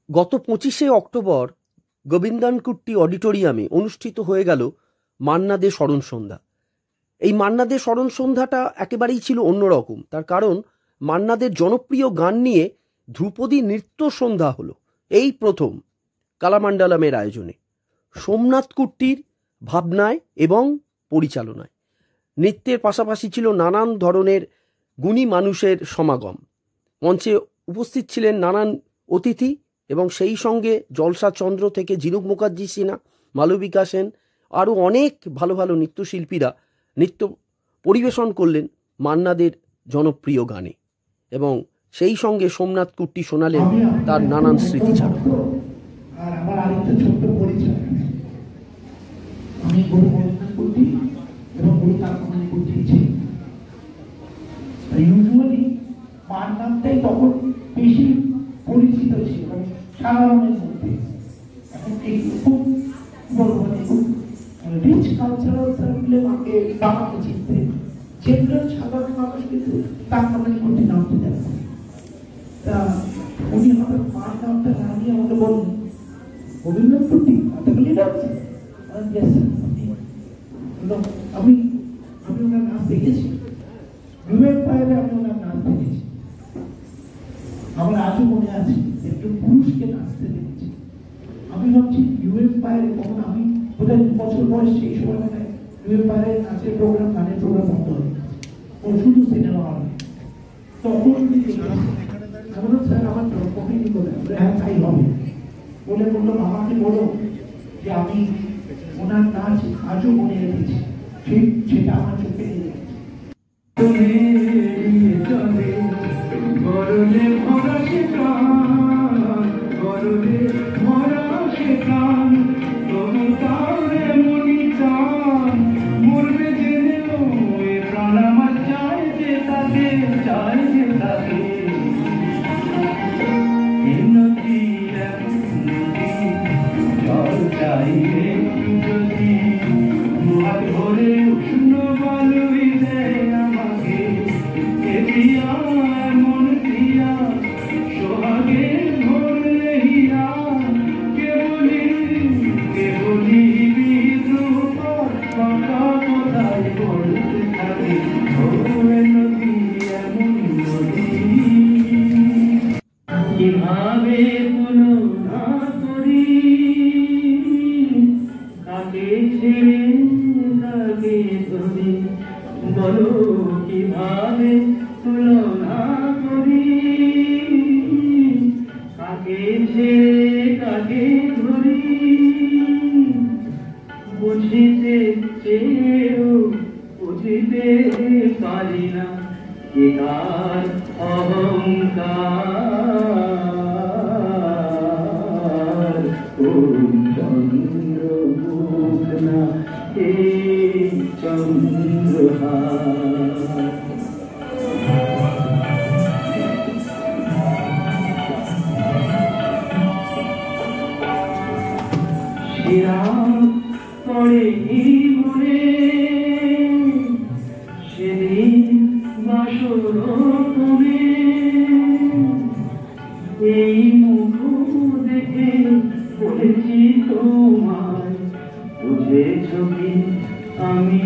গত 25শে অক্টোবর গোবিন্দনকুট্টি অডিটোরিয়ামে অনুষ্ঠিত হয়ে গেল মান্না দে স্মরণ সন্ধ্যা। এই মান্না দে স্মরণ সন্ধ্যাটা একেবারেই ছিল অন্যরকম। তার কারণ মান্না দের জনপ্রিয় গান নিয়ে ধ্রুপদী নৃত্য সন্ধ্যা হলো এই প্রথম কালামান্ডালামের আয়োজনে, সোমনাথ কুট্টির ভাবনায় এবং পরিচালনায়। নৃত্যের পাশাপাশি ছিল নানান ধরনের গুণী মানুষের সমাগম। মঞ্চে উপস্থিত ছিলেন নানান অতিথি এবং সেই সঙ্গে জলসা চন্দ্র থেকে ঝিনুক মুখার্জি সিনহা, মালবিকা সেন, আরও অনেক ভালো ভালো নৃত্যশিল্পীরা নৃত্য পরিবেশন করলেন মান্নাদের জনপ্রিয় গানে এবং সেই সঙ্গে সোমনাথ কুট্টি শোনালেন তার নানান স্মৃতিচারণ। আর আমার আরেকটা ছোট্ট পরিচয়, আমি গুরু গোবিন্দনাথ কুট্টি এবং গুরু তারকমণি কুট্টি ছিলাম। ইউজুয়ালি মার নামটাই তখন বেশি পরিচিত ছিল সাধারণের মধ্যে। এখন এই খুব বলবো খুব রিচ কালচারাল সার্কেলে মাকে বাবাকে চিনতে, জেনারেল সাধারণ মানুষ কিন্তু তারকমণি কুট্টি নামতে জানে। তা উনি হঠাৎ মার নামটা না নিয়ে আমাকে বললেন, গোবিন্দনাথ কুট্টি কতগুলি ডাকছে। আমি ওনার নাচ দেখেছি, বিবেক পায়ের আমি ওনার নাচ দেখেছি। আমার আজও মনে আছে একজন পুরুষকে নাচতে দেখেছি। আমি ভাবছি বিবেক পায়ের, তখন আমি বোধহয় 2 বছর বয়স, সেই সময় মানে বিবেক পায়ের নাচের প্রোগ্রাম, গানের প্রোগ্রাম বন্ধ হয়ে গেছে, ও শুধু সিনেমা হল। তখন স্যার আমার কমিটি করে হ্যাঁ তাই হবে বলে বললো, আমাকে বলো যে আমি ওনার নাচ আজও মনে রেখেছি, ঠিক সেটা আমার চোখে নিয়ে কিভাবে তুলনা করি, কাকে ছেড়ে কাকে ধরি, বলো কিভাবে তুলনা করি, কাকে ছেড়ে কাকে ধরি, বুঝিতে চেয়েও বুঝিতে পারি না একার অহংকার। চন্দ্রমুখ না এই চন্দ্রহার। শিরা পড়ে মনে সেদিন বাসর কোণে, এই মুখ দেখে বলেছি তোমায়, বুঝেছ কি আমি